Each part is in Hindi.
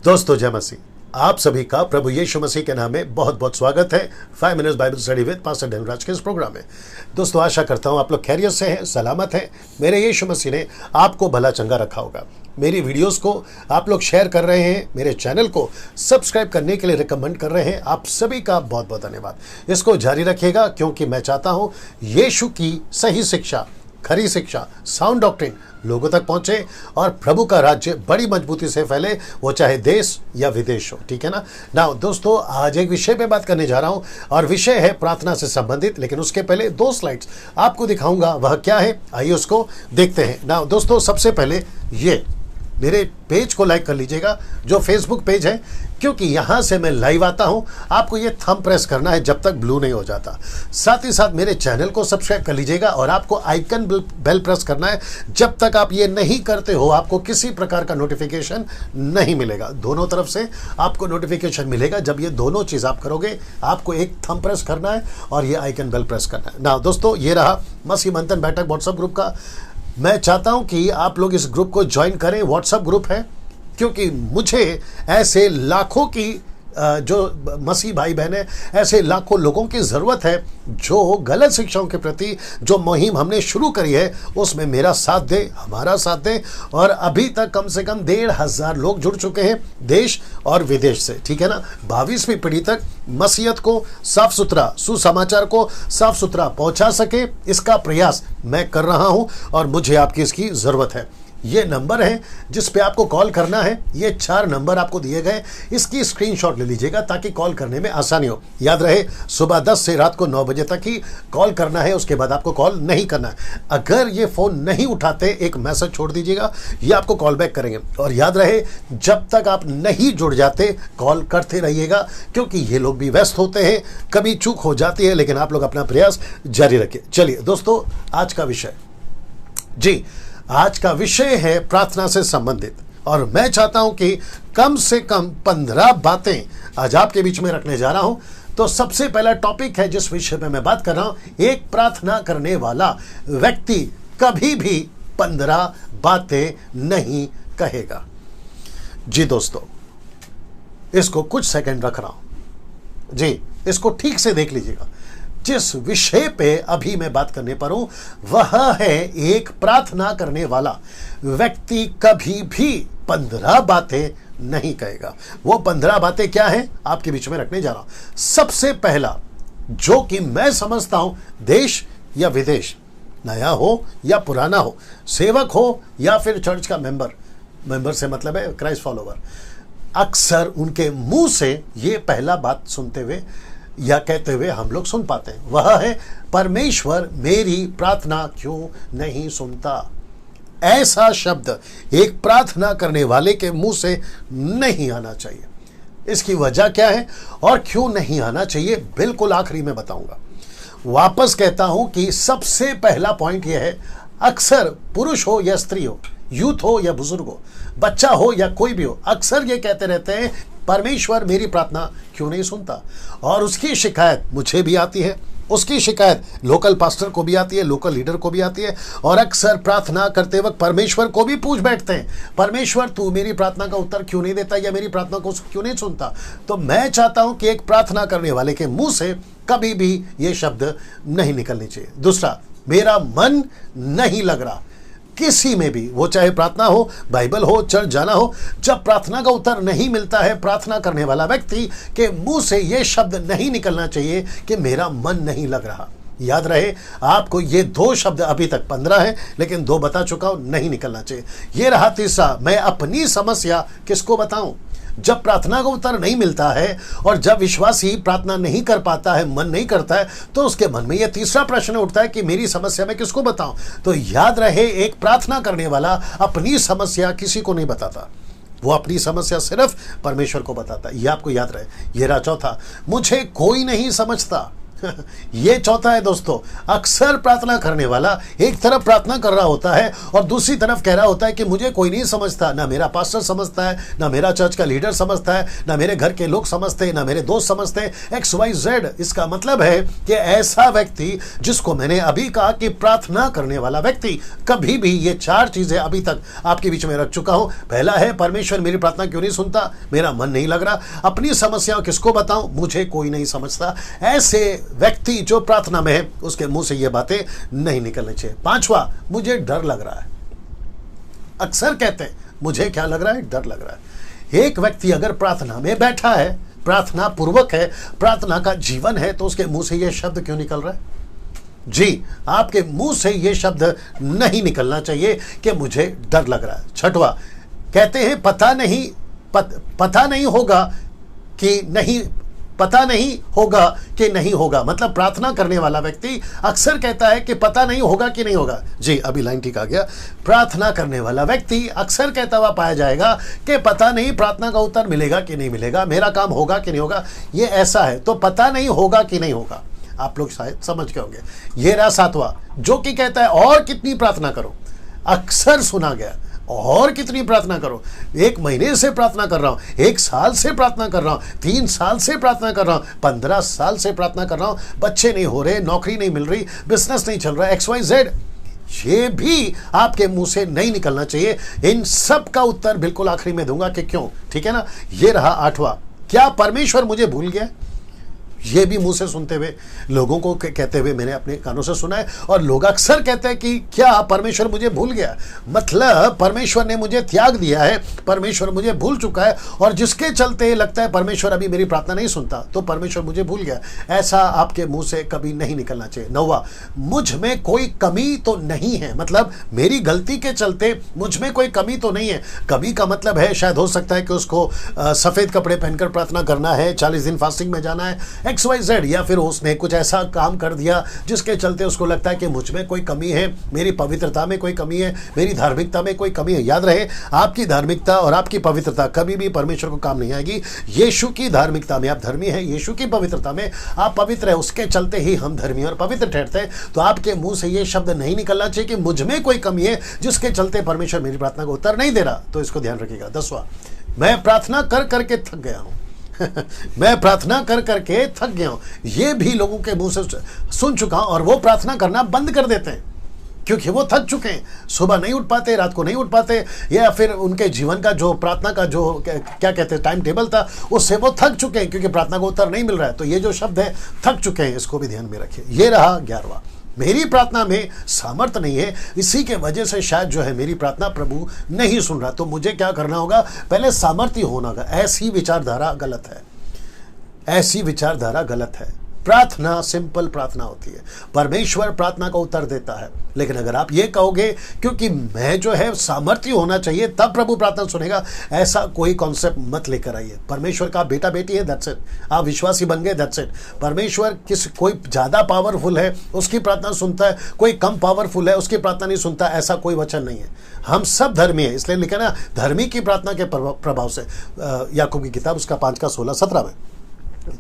दोस्तों जय मसीह। आप सभी का प्रभु यीशु मसीह के नाम में बहुत बहुत स्वागत है 5 minutes Bible study with pastor Dhanraj के इस प्रोग्राम में। दोस्तों आशा करता हूं आप लोग खैरियत से हैं, सलामत हैं। मेरे यीशु मसीह ने आपको भला चंगा रखा होगा। मेरी वीडियोस को आप लोग शेयर कर रहे हैं, मेरे चैनल को सब्सक्राइब करने के लिए रिकमेंड कर रहे हैं। आप सभी का बहुत बहुत धन्यवाद। इसको जारी रखिएगा क्योंकि मैं चाहता हूँ यीशु की सही शिक्षा, खरी शिक्षा, साउंड डॉक्ट्रिन लोगों तक पहुंचे और प्रभु का राज्य बड़ी मजबूती से फैले, वो चाहे देश या विदेश हो। ठीक है ना दोस्तों, आज एक विषय पे बात करने जा रहा हूं और विषय है प्रार्थना से संबंधित। लेकिन उसके पहले 2 स्लाइड्स आपको दिखाऊंगा, वह क्या है आइए उसको देखते हैं। ना दोस्तों, सबसे पहले ये मेरे पेज को लाइक कर लीजिएगा, जो फेसबुक पेज है, क्योंकि यहाँ से मैं लाइव आता हूँ। आपको ये थंब प्रेस करना है जब तक ब्लू नहीं हो जाता। साथ ही साथ मेरे चैनल को सब्सक्राइब कर लीजिएगा और आपको आइकन बेल प्रेस करना है। जब तक आप ये नहीं करते हो आपको किसी प्रकार का नोटिफिकेशन नहीं मिलेगा। दोनों तरफ से आपको नोटिफिकेशन मिलेगा। जब ये दोनों चीज़ आप करोगे, आपको एक थंब प्रेस करना है और ये आइकन बेल प्रेस करना है। ना दोस्तों, ये रहा मसीह मंथन बैठक व्हाट्सएप ग्रुप का। मैं चाहता हूं कि आप लोग इस ग्रुप को ज्वाइन करें। व्हाट्सएप ग्रुप है क्योंकि मुझे ऐसे लाखों की जो मसीह भाई बहन है, ऐसे लाखों लोगों की ज़रूरत है जो गलत शिक्षाओं के प्रति जो मुहिम हमने शुरू करी है उसमें मेरा साथ दे, हमारा साथ दे। और अभी तक कम से कम 1500 लोग जुड़ चुके हैं देश और विदेश से। ठीक है ना, 22वीं पीढ़ी तक मसीहत को साफ सुथरा, सुसमाचार को साफ सुथरा पहुंचा सके, इसका प्रयास मैं कर रहा हूं और मुझे आपकी इसकी ज़रूरत है। ये नंबर है जिस पे आपको कॉल करना है। ये 4 नंबर आपको दिए गए, इसकी स्क्रीनशॉट ले लीजिएगा ताकि कॉल करने में आसानी हो। याद रहे, सुबह 10 से रात को 9 बजे तक ही कॉल करना है, उसके बाद आपको कॉल नहीं करना है। अगर ये फ़ोन नहीं उठाते, एक मैसेज छोड़ दीजिएगा, ये आपको कॉल बैक करेंगे। और याद रहे, जब तक आप नहीं जुड़ जाते कॉल करते रहिएगा, क्योंकि ये लोग भी व्यस्त होते हैं, कभी चूक हो जाती है, लेकिन आप लोग अपना प्रयास जारी रखिए। चलिए दोस्तों, आज का विषय जी, आज का विषय है प्रार्थना से संबंधित। और मैं चाहता हूं कि कम से कम 15 बातें आज आपके बीच में रखने जा रहा हूं। तो सबसे पहला टॉपिक है जिस विषय पे मैं बात कर रहा हूं, एक प्रार्थना करने वाला व्यक्ति कभी भी 15 बातें नहीं कहेगा। जी दोस्तों, इसको कुछ सेकंड रख रहा हूं जी, इसको ठीक से देख लीजिएगा। जिस विषय पे अभी मैं बात करने पर हूं वह है एक प्रार्थना करने वाला व्यक्ति कभी भी 15 बातें नहीं कहेगा। वो 15 बातें क्या हैं आपके बीच में रखने जा रहा हूं। सबसे पहला, जो कि मैं समझता हूं देश या विदेश, नया हो या पुराना हो, सेवक हो या फिर चर्च का मेंबर से मतलब है क्राइस्ट फॉलोवर, अक्सर उनके मुंह से ये पहला बात सुनते हुए या कहते हुए हम लोग सुन पाते हैं, वह है परमेश्वर मेरी प्रार्थना क्यों नहीं सुनता। ऐसा शब्द एक प्रार्थना करने वाले के मुंह से नहीं आना चाहिए। इसकी वजह क्या है और क्यों नहीं आना चाहिए, बिल्कुल आखिरी में बताऊंगा। वापस कहता हूं कि सबसे पहला पॉइंट यह है, अक्सर पुरुष हो या स्त्री हो, यूथ हो या बुजुर्ग हो, बच्चा हो या कोई भी हो, अक्सर ये कहते रहते हैं परमेश्वर मेरी प्रार्थना क्यों नहीं सुनता। और उसकी शिकायत मुझे भी आती है, उसकी शिकायत लोकल पास्टर को भी आती है, लोकल लीडर को भी आती है। और अक्सर प्रार्थना करते वक्त परमेश्वर को भी पूछ बैठते हैं, परमेश्वर तू मेरी प्रार्थना का उत्तर क्यों नहीं देता या मेरी प्रार्थना को क्यों नहीं सुनता। तो मैं चाहता हूं कि एक प्रार्थना करने वाले के मुंह से कभी भी ये शब्द नहीं निकलने चाहिए। दूसरा, मेरा मन नहीं लग रहा। किसी में भी, वो चाहे प्रार्थना हो, बाइबल हो, चर्च जाना हो, जब प्रार्थना का उत्तर नहीं मिलता है, प्रार्थना करने वाला व्यक्ति के मुंह से यह शब्द नहीं निकलना चाहिए कि मेरा मन नहीं लग रहा। याद रहे, आपको ये 2 शब्द, अभी तक 15 है लेकिन 2 बता चुका हूं, नहीं निकलना चाहिए। ये रहा तीसरा, मैं अपनी समस्या किसको बताऊं। जब प्रार्थना का उत्तर नहीं मिलता है और जब विश्वासी प्रार्थना नहीं कर पाता है, मन नहीं करता है, तो उसके मन में यह तीसरा प्रश्न उठता है कि मेरी समस्या मैं किसको बताऊं। तो याद रहे, एक प्रार्थना करने वाला अपनी समस्या किसी को नहीं बताता, वो अपनी समस्या सिर्फ परमेश्वर को बताता है। यह आपको याद रहे। यह रहा चौथा, मुझे कोई नहीं समझता। ये चौथा है दोस्तों। अक्सर प्रार्थना करने वाला एक तरफ प्रार्थना कर रहा होता है और दूसरी तरफ कह रहा होता है कि मुझे कोई नहीं समझता, ना मेरा पास्टर समझता है, ना मेरा चर्च का लीडर समझता है, ना मेरे घर के लोग समझते हैं, ना मेरे दोस्त समझते हैं, XYZ। इसका मतलब है कि ऐसा व्यक्ति, जिसको मैंने अभी कहा कि प्रार्थना करने वाला व्यक्ति, कभी भी ये 4 चीजें अभी तक आपके बीच में रख चुका हूं। पहला है, परमेश्वर मेरी प्रार्थना क्यों नहीं सुनता, मेरा मन नहीं लग रहा, अपनी समस्याओं किसको बताऊं, मुझे कोई नहीं समझता। ऐसे व्यक्ति जो प्रार्थना में है, उसके मुंह से ये बातें नहीं निकलनी चाहिए। 5वां, मुझे डर लग रहा है। अक्सर कहते हैं मुझे क्या लग रहा है, डर लग रहा है। एक व्यक्ति अगर प्रार्थना में बैठा है, प्रार्थना पूर्वक है, प्रार्थना का जीवन है, तो उसके मुंह से ये शब्द क्यों निकल रहा है? जी, आपके मुंह से ये शब्द नहीं निकलना चाहिए कि मुझे डर लग रहा है। 6वां, कहते हैं पता नहीं होगा कि नहीं, पता नहीं होगा कि नहीं होगा। मतलब प्रार्थना करने वाला व्यक्ति अक्सर कहता है कि पता नहीं होगा कि नहीं होगा। जी, अभी लाइन ठीक आ गया। प्रार्थना करने वाला व्यक्ति अक्सर कहता हुआ पाया जाएगा कि पता नहीं प्रार्थना का उत्तर मिलेगा कि नहीं मिलेगा, मेरा काम होगा कि नहीं होगा। ये ऐसा है, तो पता नहीं होगा कि नहीं होगा। आप लोग शायद समझ गए होंगे। ये रहा 7वां, जो कि कहता है और कितनी प्रार्थना करो। अक्सर सुना गया, और कितनी प्रार्थना करो। 1 महीने से प्रार्थना कर रहा हूं, 1 साल से प्रार्थना कर रहा हूं, 3 साल से प्रार्थना कर रहा हूं, 15 साल से प्रार्थना कर रहा हूं, बच्चे नहीं हो रहे, नौकरी नहीं मिल रही, बिजनेस नहीं चल रहा, XYZ। ये भी आपके मुंह से नहीं निकलना चाहिए। इन सब का उत्तर बिल्कुल आखिरी में दूंगा कि क्यों, ठीक है ना। ये रहा 8वां, क्या परमेश्वर मुझे भूल गया? ये भी मुंह से सुनते हुए, लोगों को कहते हुए मैंने अपने कानों से सुना है। और लोग अक्सर कहते हैं कि क्या परमेश्वर मुझे भूल गया, मतलब परमेश्वर ने मुझे त्याग दिया है, परमेश्वर मुझे भूल चुका है, और जिसके चलते लगता है परमेश्वर अभी मेरी प्रार्थना नहीं सुनता, तो परमेश्वर मुझे भूल गया। ऐसा आपके मुंह से कभी नहीं निकलना चाहिए। 9वां, मुझ में कोई कमी तो नहीं है, मतलब मेरी गलती के चलते मुझ में कोई कमी तो नहीं है। कमी का मतलब है, शायद हो सकता है कि उसको सफेद कपड़े पहनकर प्रार्थना करना है, 40 दिन फास्टिंग में जाना है, XYZ, या फिर उसने कुछ ऐसा काम कर दिया जिसके चलते उसको लगता है कि मुझ में कोई कमी है, मेरी पवित्रता में कोई कमी है, मेरी धार्मिकता में कोई कमी है। याद रहे, आपकी धार्मिकता और आपकी पवित्रता कभी भी परमेश्वर को काम नहीं आएगी। यीशु की धार्मिकता में आप धर्मी हैं, यीशु की पवित्रता में आप पवित्र है, उसके चलते ही हम धर्मी और पवित्र ठहरते हैं। तो आपके मुंह से ये शब्द नहीं निकलना चाहिए कि मुझ में कोई कमी है जिसके चलते परमेश्वर मेरी प्रार्थना को उत्तर नहीं दे रहा। तो इसको ध्यान रखिएगा। 10वां, मैं प्रार्थना कर करके थक गया हूं। मैं प्रार्थना कर करके थक गया हूं। ये भी लोगों के मुंह से सुन चुका हूं, और वो प्रार्थना करना बंद कर देते हैं क्योंकि वो थक चुके हैं। सुबह नहीं उठ पाते, रात को नहीं उठ पाते, या फिर उनके जीवन का जो प्रार्थना का जो क्या कहते हैं टाइम टेबल था, उससे वो थक चुके हैं क्योंकि प्रार्थना को उत्तर नहीं मिल रहा है। तो ये जो शब्द है थक चुके हैं, इसको भी ध्यान में रखिए। ये रहा 11वां, मेरी प्रार्थना में सामर्थ्य नहीं है, इसी के वजह से शायद जो है मेरी प्रार्थना प्रभु नहीं सुन रहा। तो मुझे क्या करना होगा? पहले सामर्थ्य होना होगा। ऐसी विचारधारा गलत है, ऐसी विचारधारा गलत है। प्रार्थना सिंपल प्रार्थना होती है, परमेश्वर प्रार्थना का उत्तर देता है। लेकिन अगर आप ये कहोगे क्योंकि मैं जो है सामर्थ्य होना चाहिए तब प्रभु प्रार्थना सुनेगा, ऐसा कोई कॉन्सेप्ट मत लेकर आइए। परमेश्वर का बेटा बेटी है, दैट्स इट। आप विश्वासी बन गए, दैट्स इट। परमेश्वर कोई ज़्यादा पावरफुल है उसकी प्रार्थना सुनता है, कोई कम पावरफुल है उसकी प्रार्थना नहीं सुनता, ऐसा कोई वचन नहीं है। हम सब धर्मी है, इसलिए लिखा ना, धर्मी की प्रार्थना के प्रभाव से, याकूब की किताब उसका 5 का 16-17 में।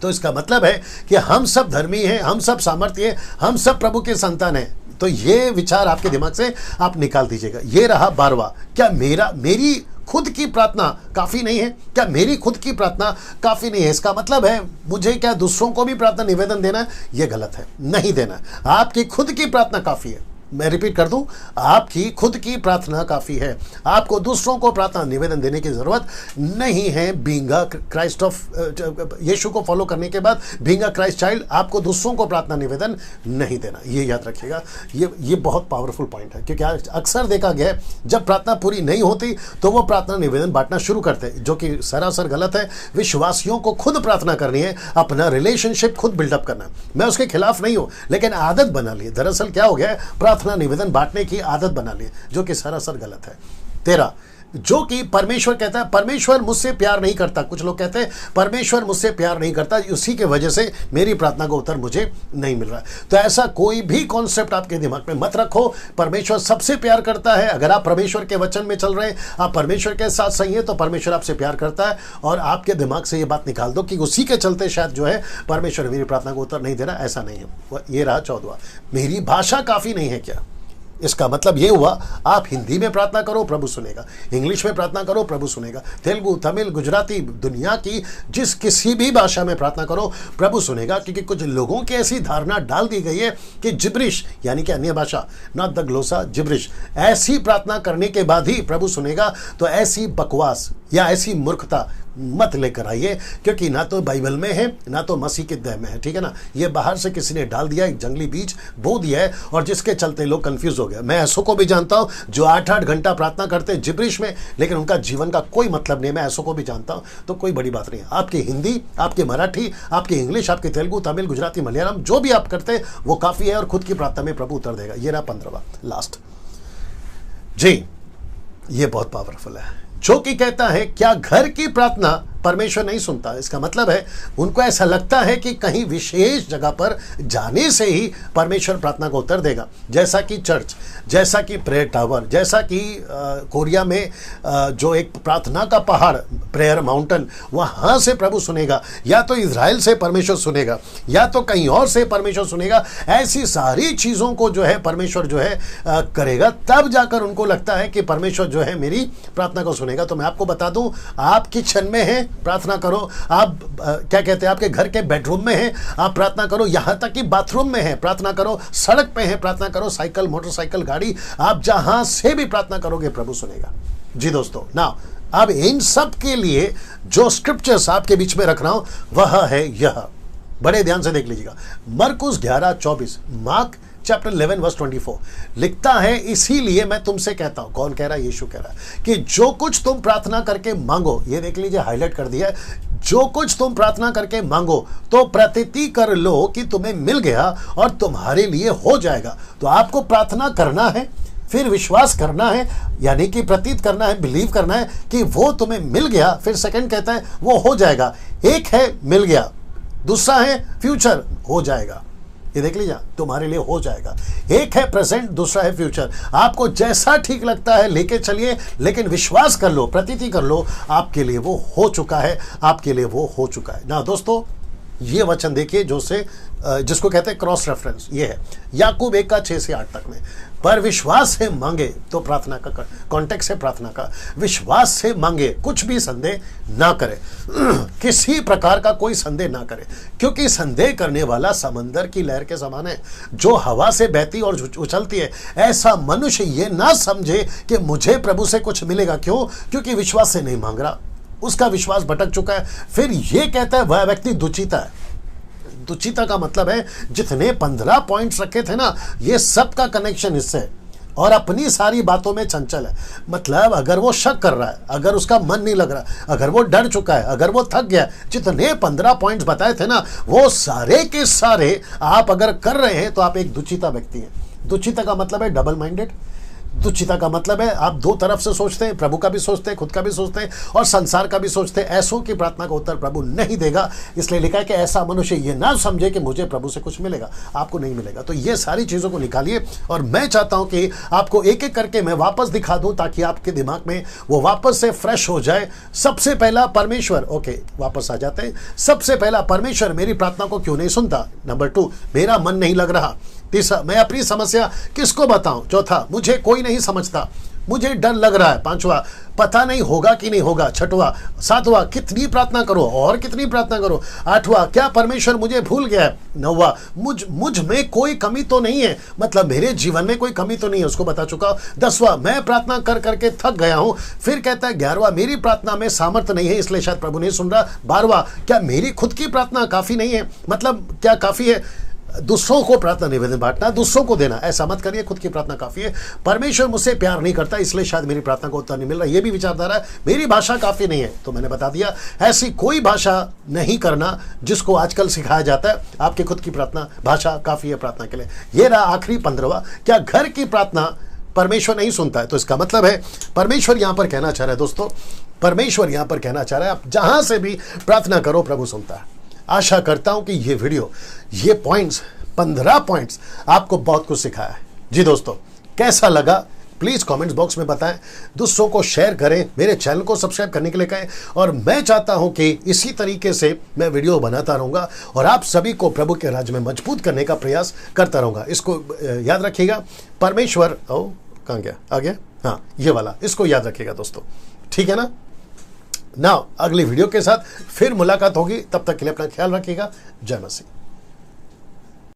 तो इसका मतलब है कि हम सब धर्मी हैं, हम सब सामर्थ्य हैं, हम सब प्रभु के संतान हैं। तो ये विचार आपके दिमाग से आप निकाल दीजिएगा। ये रहा 12वां, क्या मेरी खुद की प्रार्थना काफ़ी नहीं है? क्या मेरी खुद की प्रार्थना काफ़ी नहीं है? इसका मतलब है मुझे क्या दूसरों को भी प्रार्थना निवेदन देना है? ये गलत है, नहीं देना। आपकी खुद की प्रार्थना काफ़ी है। मैं रिपीट कर दूं, आपकी खुद की प्रार्थना काफ़ी है, आपको दूसरों को प्रार्थना निवेदन देने की ज़रूरत नहीं है। बीइंग अ क्राइस्ट ऑफ, यीशु को फॉलो करने के बाद बीइंग अ क्राइस्ट चाइल्ड, आपको दूसरों को प्रार्थना निवेदन नहीं देना। ये याद रखिएगा, ये बहुत पावरफुल पॉइंट है, क्योंकि अक्सर देखा गया है जब प्रार्थना पूरी नहीं होती तो वो प्रार्थना निवेदन बांटना शुरू करते हैं, जो कि सरासर गलत है। विश्वासियों को खुद प्रार्थना करनी है, अपना रिलेशनशिप खुद बिल्डअप करना। मैं उसके खिलाफ नहीं हूँ, लेकिन आदत बना ली। दरअसल क्या हो गया है, प्रार्थना निवेदन बांटने की आदत बना ली, जो कि सरासर गलत है। 13, जो कि परमेश्वर कहता है परमेश्वर मुझसे प्यार नहीं करता। कुछ लोग कहते हैं परमेश्वर मुझसे प्यार नहीं करता, उसी के वजह से मेरी प्रार्थना का उत्तर मुझे नहीं मिल रहा है। तो ऐसा कोई भी कॉन्सेप्ट आपके दिमाग में मत रखो। परमेश्वर सबसे प्यार करता है। अगर आप परमेश्वर के वचन में चल रहे हैं, आप परमेश्वर के साथ सही हैं, तो परमेश्वर आपसे प्यार करता है। और आपके दिमाग से ये बात निकाल दो कि उसी के चलते शायद जो है परमेश्वर मेरी प्रार्थना को उत्तर नहीं दे रहा। ऐसा नहीं है। ये रहा 14वां, मेरी भाषा काफी नहीं है क्या? इसका मतलब ये हुआ, आप हिंदी में प्रार्थना करो प्रभु सुनेगा, इंग्लिश में प्रार्थना करो प्रभु सुनेगा, तेलुगु, तमिल, गुजराती, दुनिया की जिस किसी भी भाषा में प्रार्थना करो प्रभु सुनेगा। क्योंकि कुछ लोगों की ऐसी धारणा डाल दी गई है कि जिब्रिश यानी कि अन्य भाषा, नॉट द ग्लोसा, जिब्रिश, ऐसी प्रार्थना करने के बाद ही प्रभु सुनेगा। तो ऐसी बकवास या ऐसी मूर्खता मत लेकर आइए, क्योंकि ना तो बाइबल में है ना तो मसीह के देह में है, ठीक है ना। ये बाहर से किसी ने डाल दिया, एक जंगली बीज बो दिया है, और जिसके चलते लोग कंफ्यूज हो गए। मैं ऐसों को भी जानता हूं जो 8-8 घंटा प्रार्थना करते हैं जिब्रिश में, लेकिन उनका जीवन का कोई मतलब नहीं। मैं ऐसों को भी जानता हूं, तो कोई बड़ी बात नहीं है। आपकी हिंदी, आपकी मराठी, आपकी इंग्लिश, आपकी तेलुगु, तमिल, गुजराती, मलयालम, जो भी आप करते हैं वो काफी है, और खुद की प्रार्थना में प्रभु उत्तर देगा। ये रहा 15वां, लास्ट जी। ये बहुत पावरफुल है, जो कि कहता है क्या घर की प्रार्थना परमेश्वर नहीं सुनता? इसका मतलब है उनको ऐसा लगता है कि कहीं विशेष जगह पर जाने से ही परमेश्वर प्रार्थना को उत्तर देगा, जैसा कि चर्च, जैसा कि प्रेयर टावर, जैसा कि कोरिया में जो एक प्रार्थना का पहाड़, प्रेयर माउंटेन, वहाँ से प्रभु सुनेगा, या तो इजराइल से परमेश्वर सुनेगा, या तो कहीं और से परमेश्वर सुनेगा। ऐसी सारी चीज़ों को जो है परमेश्वर जो है करेगा, तब जाकर उनको लगता है कि परमेश्वर जो है मेरी प्रार्थना को सुनेगा। तो मैं आपको बता दूं, आप किचन में हैं प्रार्थना करो, आप क्या कहते हैं आपके घर के बेडरूम में हैं आप प्रार्थना करो, यहां तक कि बाथरूम में है प्रार्थना करो, सड़क पे है प्रार्थना करो, साइकिल, मोटरसाइकिल, गाड़ी, आप जहां से भी प्रार्थना करोगे प्रभु सुनेगा। जी दोस्तों, ना अब इन सब के लिए जो स्क्रिप्चर्स आपके बीच में रख रहा हूं वह है यह, बड़े ध्यान से देख लीजिएगा। मरकुस 11:24, मार्क चैप्टर 11 वर्स 24 लिखता है, इसीलिए मैं तुमसे कहता हूं, कौन कह रहा है? यीशु कह रहा है कि जो कुछ तुम प्रार्थना करके मांगो, ये देख लीजिए, हाईलाइट कर दिया है, जो कुछ तुम प्रार्थना करके मांगो तो प्रतीति कर लो कि तुम्हें मिल गया और तुम्हारे लिए हो जाएगा। तो आपको प्रार्थना करना है, फिर विश्वास करना है, यानी कि प्रतीत करना है, बिलीव करना है कि वो तुम्हें मिल गया। फिर सेकंड कहता है वो हो जाएगा। एक है मिल गया, दूसरा है फ्यूचर, हो जाएगा। ये देख लीजिए, तुम्हारे लिए हो जाएगा। एक है प्रेजेंट, दूसरा है फ्यूचर। आपको जैसा ठीक लगता है लेके चलिए, लेकिन विश्वास कर लो, प्रतीति कर लो, आपके लिए वो हो चुका है, आपके लिए वो हो चुका है ना। दोस्तों, ये वचन देखिए जो से जिसको कहते हैं क्रॉस रेफरेंस, ये है याकूब 1:6 से 8 तक में। पर विश्वास से मांगे, तो प्रार्थना का कॉन्टेक्स्ट है प्रार्थना का, विश्वास से मांगे, कुछ भी संदेह ना करे, किसी प्रकार का कोई संदेह ना करे, क्योंकि संदेह करने वाला समंदर की लहर के समान है जो हवा से बहती और उछलती है। ऐसा मनुष्य ये ना समझे कि मुझे प्रभु से कुछ मिलेगा। क्यों? क्योंकि विश्वास से नहीं मांग रहा, उसका विश्वास भटक चुका है। फिर ये कहता है वह व्यक्ति दुचिता है। दुचिता का मतलब है जितने 15 पॉइंट्स रखे थे ना, ये सब का कनेक्शन इससे है, और अपनी सारी बातों में चंचल है। मतलब अगर वो शक कर रहा है, अगर उसका मन नहीं लग रहा, अगर वो डर चुका है, अगर वो थक गया, जितने 15 पॉइंट्स बताए थे ना, वो सारे के सारे आप अगर कर रहे हैं तो आप एक दुचिता व्यक्ति हैं। दुचिता का मतलब है डबल माइंडेड। दुचिता का मतलब है आप दो तरफ से सोचते हैं, प्रभु का भी सोचते हैं, खुद का भी सोचते हैं और संसार का भी सोचते हैं। ऐसों की प्रार्थना का उत्तर प्रभु नहीं देगा। इसलिए लिखा है कि ऐसा मनुष्य ये ना समझे कि मुझे प्रभु से कुछ मिलेगा, आपको नहीं मिलेगा। तो ये सारी चीज़ों को निकालिए, और मैं चाहता हूं कि आपको एक एक करके मैं वापस दिखा दूं, ताकि आपके दिमाग में वो वापस से फ्रेश हो जाए। सबसे पहला परमेश्वर, ओके वापस आ जाते हैं। सबसे पहला परमेश्वर मेरी प्रार्थना को क्यों नहीं सुनता। नंबर 2, मेरा मन नहीं लग रहा। तीसरा, मैं अपनी समस्या किसको बताऊं। चौथा, मुझे कोई नहीं समझता, मुझे डर लग रहा है। पांचवा, पता नहीं होगा कि नहीं होगा। छठवां, सातवां, कितनी प्रार्थना करो और कितनी प्रार्थना करो। आठवां, क्या परमेश्वर मुझे भूल गया है। नौवां, मुझ में कोई कमी तो नहीं है, मतलब मेरे जीवन में कोई कमी तो नहीं है, उसको बता चुका हूं। 10वां, मैं प्रार्थना कर करके थक गया हूं। फिर कहता है 11वां, मेरी प्रार्थना में सामर्थ्य नहीं है, इसलिए शायद प्रभु नहीं सुन रहा। 12वां, क्या मेरी खुद की प्रार्थना काफी नहीं है, मतलब क्या काफी है। दूसरों को प्रार्थना निवेदन बांटना, दूसरों को देना, ऐसा मत करिए, खुद की प्रार्थना काफी है। परमेश्वर मुझसे प्यार नहीं करता, इसलिए शायद मेरी प्रार्थना को उत्तर नहीं मिल रहा, ये भी विचारधारा है। मेरी भाषा काफी नहीं है, तो मैंने बता दिया ऐसी कोई भाषा नहीं करना जिसको आजकल सिखाया जाता है। आपकी खुद की प्रार्थना भाषा काफी है प्रार्थना के लिए। ये रहा आखिरी 15वां, क्या घर की प्रार्थना परमेश्वर नहीं सुनता है। तो इसका मतलब है परमेश्वर यहां पर कहना चाह रहा है दोस्तों, परमेश्वर यहां पर कहना चाह रहा है आप जहां से भी प्रार्थना करो प्रभु सुनता है। आशा करता हूं कि ये वीडियो, ये पॉइंट्स, 15 पॉइंट्स आपको बहुत कुछ सिखाया है। जी दोस्तों, कैसा लगा प्लीज कमेंट्स बॉक्स में बताएं, दूसरों को शेयर करें, मेरे चैनल को सब्सक्राइब करने के लिए कहें। और मैं चाहता हूं कि इसी तरीके से मैं वीडियो बनाता रहूंगा और आप सभी को प्रभु के राज्य में मजबूत करने का प्रयास करता रहूंगा। इसको याद रखिएगा, परमेश्वर कहाँ गया, आ गया, हाँ ये वाला, इसको याद रखिएगा दोस्तों, ठीक है ना। अगली वीडियो के साथ फिर मुलाकात होगी, तब तक के लिए अपना ख्याल रखिएगा। जय मसीह।